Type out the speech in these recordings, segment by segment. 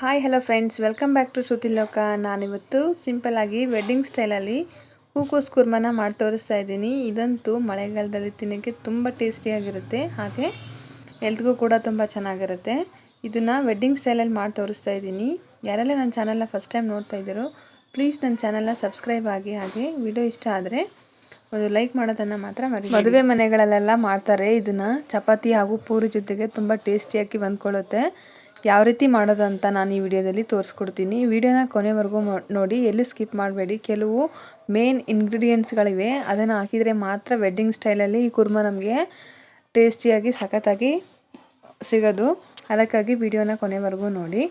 Hi hello friends, welcome back to Shruti Loka. ನಾನಿವತ್ತು ಸಿಂಪಲ್ಲಾಗಿ wedding ಸ್ಟೈಲಲ್ಲಿ ಹೂಕೋಸು ಕುರ್ಮನ ಮಾಡಿ ತೋರಿಸ್ತಾ ಇದ್ದೀನಿ. ಇದಂತೂ ಮಳೆಗಾಲದಲ್ಲಿ ತಿನ್ನೋಕ್ಕೆ ತುಂಬ ಟೇಸ್ಟಿಯಾಗಿರುತ್ತೆ, ಹಾಗೆ ಹೆಲ್ತ್ಗೂ ಕೂಡ ತುಂಬ ಚೆನ್ನಾಗಿರುತ್ತೆ. ಇದನ್ನು ವೆಡ್ಡಿಂಗ್ ಸ್ಟೈಲಲ್ಲಿ ಮಾಡಿ ತೋರಿಸ್ತಾ ಇದ್ದೀನಿ. ಯಾರೆಲ್ಲ ನನ್ನ ಚಾನಲ್ನ ಫಸ್ಟ್ ಟೈಮ್ ನೋಡ್ತಾ ಇದ್ದೀರೋ ಪ್ಲೀಸ್ ನನ್ನ ಚಾನಲ್ನ ಸಬ್ಸ್ಕ್ರೈಬ್ ಆಗಿ, ಹಾಗೆ ವಿಡಿಯೋ ಇಷ್ಟ ಆದರೆ ಒಂದು ಲೈಕ್ ಮಾಡೋದನ್ನು ಮಾತ್ರ ಮರಿಬೇಡಿ. ಮದುವೆ ಮನೆಗಳಲ್ಲೆಲ್ಲ ಮಾಡ್ತಾರೆ ಇದನ್ನು. ಚಪಾತಿ ಹಾಗೂ ಪೂರಿ ಜೊತೆಗೆ ತುಂಬ ಟೇಸ್ಟಿಯಾಗಿ ಹೊಂದ್ಕೊಳ್ಳುತ್ತೆ. ಯಾವ ರೀತಿ ಮಾಡೋದು ಅಂತ ನಾನು ಈ ವಿಡಿಯೋದಲ್ಲಿ ತೋರಿಸ್ಕೊಡ್ತೀನಿ. ವಿಡಿಯೋನ ಕೊನೆವರೆಗೂ ನೋಡಿ, ಎಲ್ಲಿ ಸ್ಕಿಪ್ ಮಾಡಬೇಡಿ. ಕೆಲವು ಮೇನ್ ಇಂಗ್ರೀಡಿಯೆಂಟ್ಸ್ಗಳಿವೆ, ಅದನ್ನು ಹಾಕಿದರೆ ಮಾತ್ರ ವೆಡ್ಡಿಂಗ್ ಸ್ಟೈಲಲ್ಲಿ ಈ ಕುರ್ಮ ನಮಗೆ ಟೇಸ್ಟಿಯಾಗಿ ಸಖತ್ತಾಗಿ ಸಿಗೋದು. ಅದಕ್ಕಾಗಿ ವಿಡಿಯೋನ ಕೊನೆವರೆಗೂ ನೋಡಿ.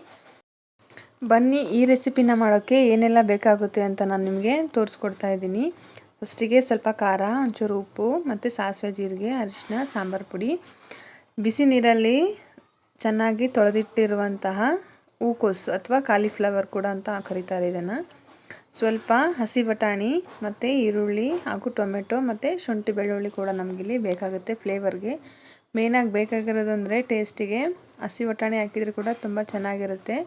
ಬನ್ನಿ, ಈ ರೆಸಿಪಿನ ಮಾಡೋಕ್ಕೆ ಏನೆಲ್ಲ ಬೇಕಾಗುತ್ತೆ ಅಂತ ನಾನು ನಿಮಗೆ ತೋರಿಸ್ಕೊಡ್ತಾ ಇದ್ದೀನಿ. ಫಸ್ಟಿಗೆ ಸ್ವಲ್ಪ ಖಾರ, ಒಂಚೂರು ಉಪ್ಪು ಮತ್ತು ಸಾಸಿವೆ, ಜೀರಿಗೆ, ಅರಿಶಿನ, ಸಾಂಬಾರು ಪುಡಿ. ಬಿಸಿ ನೀರಲ್ಲಿ ಚೆನ್ನಾಗಿ ತೊಳೆದಿಟ್ಟಿರುವಂತಹ ಹೂಕೋಸು ಅಥವಾ ಕಾಲಿಫ್ಲವರ್ ಕೂಡ ಅಂತ ಕರೀತಾರೆ ಇದನ್ನು. ಸ್ವಲ್ಪ ಹಸಿ ಬಟಾಣಿ ಮತ್ತು ಈರುಳ್ಳಿ ಹಾಗೂ ಟೊಮೆಟೊ ಮತ್ತು ಶುಂಠಿ ಬೆಳ್ಳುಳ್ಳಿ ಕೂಡ ನಮಗಿಲ್ಲಿ ಬೇಕಾಗುತ್ತೆ ಫ್ಲೇವರ್ಗೆ. ಮೇಯ್ನಾಗಿ ಬೇಕಾಗಿರೋದು ಅಂದರೆ ಟೇಸ್ಟಿಗೆ ಹಸಿ ಬಟಾಣಿ ಹಾಕಿದರೆ ಕೂಡ ತುಂಬ ಚೆನ್ನಾಗಿರುತ್ತೆ.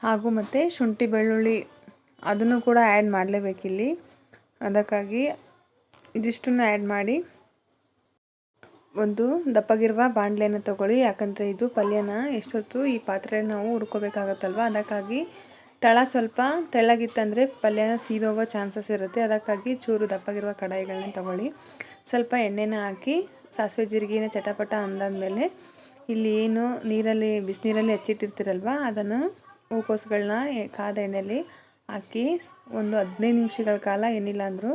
ಹಾಗೂ ಮತ್ತು ಶುಂಠಿ ಬೆಳ್ಳುಳ್ಳಿ ಅದನ್ನು ಕೂಡ ಆ್ಯಡ್ ಮಾಡಲೇಬೇಕಿಲ್ಲಿ. ಅದಕ್ಕಾಗಿ ಇದಿಷ್ಟನ್ನು ಆ್ಯಡ್ ಮಾಡಿ ಒಂದು ದಪ್ಪಗಿರುವ ಬಾಣಲೆಯನ್ನು ತೊಗೊಳ್ಳಿ. ಯಾಕಂದರೆ ಇದು ಪಲ್ಯನ ಎಷ್ಟೊತ್ತು ಈ ಪಾತ್ರೆ ನಾವು ಹುರ್ಕೋಬೇಕಾಗತ್ತಲ್ವ, ಅದಕ್ಕಾಗಿ ತಳ ಸ್ವಲ್ಪ ತೆಳ್ಳಗಿತ್ತಂದರೆ ಪಲ್ಯನ ಸೀದೋಗೋ ಚಾನ್ಸಸ್ ಇರುತ್ತೆ. ಅದಕ್ಕಾಗಿ ಚೂರು ದಪ್ಪಗಿರುವ ಕಡಾಯಿಗಳನ್ನ ತೊಗೊಳ್ಳಿ. ಸ್ವಲ್ಪ ಎಣ್ಣೆನ ಹಾಕಿ ಸಾಸಿವೆ ಜೀರಿಗೆನ ಚಟಪಟ ಅಂದಾದ್ಮೇಲೆ ಇಲ್ಲಿ ಏನು ನೀರಲ್ಲಿ ಬಿಸಿನೀರಲ್ಲಿ ಹೆಚ್ಚಿಟ್ಟಿರ್ತೀರಲ್ವ, ಅದನ್ನು ಹೂಕೋಸುಗಳನ್ನ ಕಾದ ಎಣ್ಣೆಯಲ್ಲಿ ಹಾಕಿ ಒಂದು 15 ನಿಮಿಷಗಳ ಕಾಲ ಏನಿಲ್ಲ ಅಂದರೂ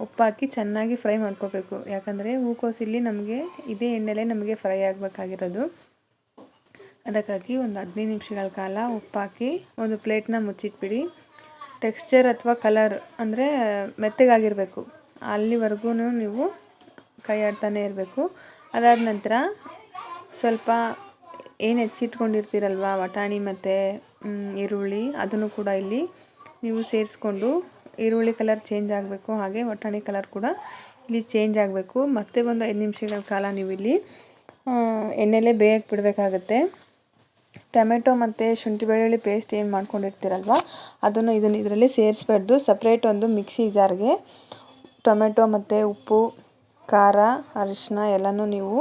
ಉಪ್ಪು ಹಾಕಿ ಚೆನ್ನಾಗಿ ಫ್ರೈ ಮಾಡ್ಕೋಬೇಕು. ಯಾಕಂದರೆ ಹೂಕೋಸು ಇಲ್ಲಿ ನಮಗೆ ಇದೇ ಎಣ್ಣೆಲೇ ನಮಗೆ ಫ್ರೈ ಆಗಬೇಕಾಗಿರೋದು. ಅದಕ್ಕಾಗಿ ಒಂದು 15 ನಿಮಿಷಗಳ ಕಾಲ ಉಪ್ಪು ಹಾಕಿ ಒಂದು ಪ್ಲೇಟ್ನ ಮುಚ್ಚಿಟ್ಬಿಡಿ. ಟೆಕ್ಸ್ಚರ್ ಅಥವಾ ಕಲರ್ ಅಂದರೆ ಮೆತ್ತಗಾಗಿರಬೇಕು, ಅಲ್ಲಿವರೆಗೂ ನೀವು ಕೈ ಆಡ್ತಾನೆ ಇರಬೇಕು. ಅದಾದ ನಂತರ ಸ್ವಲ್ಪ ಏನು ಹೆಚ್ಚಿಟ್ಕೊಂಡಿರ್ತೀರಲ್ವ ಬಟಾಣಿ ಮತ್ತು ಈರುಳ್ಳಿ, ಅದನ್ನು ಕೂಡ ಇಲ್ಲಿ ನೀವು ಸೇರಿಸ್ಕೊಂಡು ಈರುಳ್ಳಿ ಕಲರ್ ಚೇಂಜ್ ಆಗಬೇಕು, ಹಾಗೆ ಬಟಾಣಿ ಕಲರ್ ಕೂಡ ಇಲ್ಲಿ ಚೇಂಜ್ ಆಗಬೇಕು. ಮತ್ತೆ ಒಂದು 5 ನಿಮಿಷಗಳ ಕಾಲ ನೀವು ಇಲ್ಲಿ ಎಣ್ಣೆಲೇ ಬೇಯಕ್ಕೆ ಬಿಡಬೇಕಾಗತ್ತೆ. ಟೊಮೆಟೊ ಮತ್ತು ಶುಂಠಿ ಬೆಳ್ಳುಳ್ಳಿ ಪೇಸ್ಟ್ ಏನು ಮಾಡ್ಕೊಂಡಿರ್ತೀರಲ್ವ, ಅದನ್ನು ಇದರಲ್ಲಿ ಸೇರಿಸ್ಬಾರ್ದು. ಸಪ್ರೇಟ್ ಒಂದು ಮಿಕ್ಸಿ ಜಾರ್ಗೆ ಟೊಮೆಟೊ ಮತ್ತು ಉಪ್ಪು, ಖಾರ, ಅರಿಶಿನ ಎಲ್ಲನೂ ನೀವು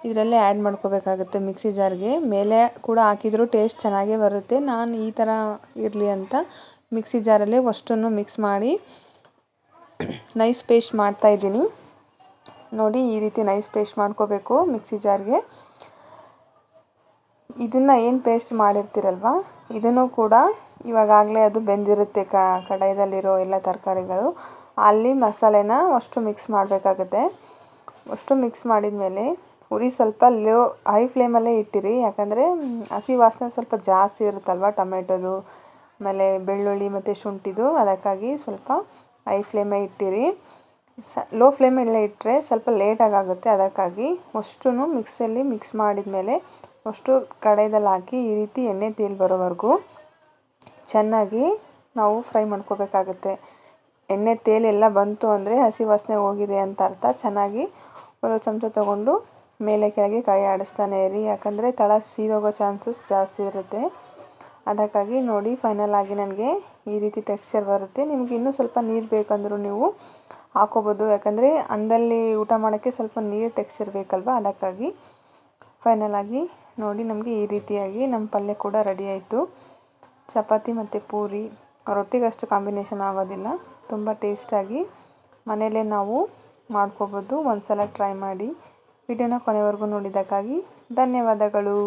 ಇದರಲ್ಲೇ ಆ್ಯಡ್ ಮಾಡ್ಕೋಬೇಕಾಗುತ್ತೆ ಮಿಕ್ಸಿ ಜಾರ್ಗೆ. ಮೇಲೆ ಕೂಡ ಹಾಕಿದರೂ ಟೇಸ್ಟ್ ಚೆನ್ನಾಗೇ ಬರುತ್ತೆ. ನಾನು ಈ ಥರ ಇರಲಿ ಅಂತ ಮಿಕ್ಸಿ ಜಾರಲ್ಲೇ ಅಷ್ಟನ್ನು ಮಿಕ್ಸ್ ಮಾಡಿ ನೈಸ್ ಪೇಸ್ಟ್ ಮಾಡ್ತಾಯಿದ್ದೀನಿ. ನೋಡಿ, ಈ ರೀತಿ ನೈಸ್ ಪೇಸ್ಟ್ ಮಾಡ್ಕೋಬೇಕು ಮಿಕ್ಸಿ ಜಾರ್ಗೆ. ಇದನ್ನು ಏನು ಪೇಸ್ಟ್ ಮಾಡಿರ್ತೀರಲ್ವ, ಇದನ್ನು ಕೂಡ ಇವಾಗಲೇ ಅದು ಬೆಂದಿರುತ್ತೆ ಕಡಾಯಿದಲ್ಲಿರೋ ಎಲ್ಲ ತರಕಾರಿಗಳು. ಅಲ್ಲಿ ಮಸಾಲೆನ ಅಷ್ಟು ಮಿಕ್ಸ್ ಮಾಡಬೇಕಾಗುತ್ತೆ. ಅಷ್ಟು ಮಿಕ್ಸ್ ಮಾಡಿದ ಮೇಲೆ ಉರಿ ಸ್ವಲ್ಪ ಹೈ ಫ್ಲೇಮಲ್ಲೇ ಇಟ್ಟಿರಿ. ಯಾಕಂದರೆ ಹಸಿ ವಾಸನೆ ಸ್ವಲ್ಪ ಜಾಸ್ತಿ ಇರುತ್ತಲ್ವ ಟೊಮೆಟೊದು, ಆಮೇಲೆ ಬೆಳ್ಳುಳ್ಳಿ ಮತ್ತು ಶುಂಠಿದು. ಅದಕ್ಕಾಗಿ ಸ್ವಲ್ಪ ಹೈ ಫ್ಲೇಮೇ ಇಟ್ಟಿರಿ. ಲೋ ಫ್ಲೇಮಲ್ಲೇ ಇಟ್ಟರೆ ಸ್ವಲ್ಪ ಲೇಟಾಗುತ್ತೆ. ಅದಕ್ಕಾಗಿ ಅಷ್ಟೂ ಮಿಕ್ಸಿಯಲ್ಲಿ ಮಿಕ್ಸ್ ಮಾಡಿದ ಮೇಲೆ ಅಷ್ಟು ಕಡಾಯಿದಲ್ಲಿ ಹಾಕಿ ಈ ರೀತಿ ಎಣ್ಣೆ ತೇಲ್ ಬರೋವರೆಗೂ ಚೆನ್ನಾಗಿ ನಾವು ಫ್ರೈ ಮಾಡ್ಕೋಬೇಕಾಗುತ್ತೆ. ಎಣ್ಣೆ ತೇಲೆಲ್ಲ ಬಂತು ಅಂದರೆ ಹಸಿ ವಾಸನೆ ಹೋಗಿದೆ ಅಂತ ಅರ್ಥ. ಚೆನ್ನಾಗಿ ಒಂದು ಚಮಚ ತೊಗೊಂಡು ಮೇಲೆ ಕೆಳಗೆ ಕೈ ಆಡಿಸ್ತಾನೆ ಇರಿ, ಯಾಕಂದರೆ ತಳ ಸೀದೋಗೋ ಚಾನ್ಸಸ್ ಜಾಸ್ತಿ ಇರುತ್ತೆ. ಅದಕ್ಕಾಗಿ ನೋಡಿ, ಫೈನಲ್ ಆಗಿ ನನಗೆ ಈ ರೀತಿ ಟೆಕ್ಸ್ಚರ್ ಬರುತ್ತೆ. ನಿಮಗೆ ಇನ್ನೂ ಸ್ವಲ್ಪ ನೀರು ಬೇಕಂದರೂ ನೀವು ಹಾಕೋಬೋದು, ಯಾಕಂದರೆ ಅಂದಲ್ಲಿ ಊಟ ಮಾಡೋಕ್ಕೆ ಸ್ವಲ್ಪ ನೀರು ಟೆಕ್ಸ್ಚರ್ ಬೇಕಲ್ವ. ಅದಕ್ಕಾಗಿ ಫೈನಲ್ ಆಗಿ ನೋಡಿ, ನಮಗೆ ಈ ರೀತಿಯಾಗಿ ನಮ್ಮ ಪಲ್ಯ ಕೂಡ ರೆಡಿ ಆಯಿತು. ಚಪಾತಿ ಮತ್ತು ಪೂರಿ ರೊಟ್ಟಿಗಷ್ಟು ಕಾಂಬಿನೇಷನ್ ಆಗೋದಿಲ್ಲ, ತುಂಬ ಟೇಸ್ಟಾಗಿ ಮನೆಯಲ್ಲೇ ನಾವು ಮಾಡ್ಕೋಬೋದು. ಒಂದು ಸಲ ಟ್ರೈ ಮಾಡಿ. ವಿಡಿಯೋನ ಕೊನೆವರೆಗೂ ನೋಡಿದ್ದಕ್ಕಾಗಿ ಧನ್ಯವಾದಗಳು.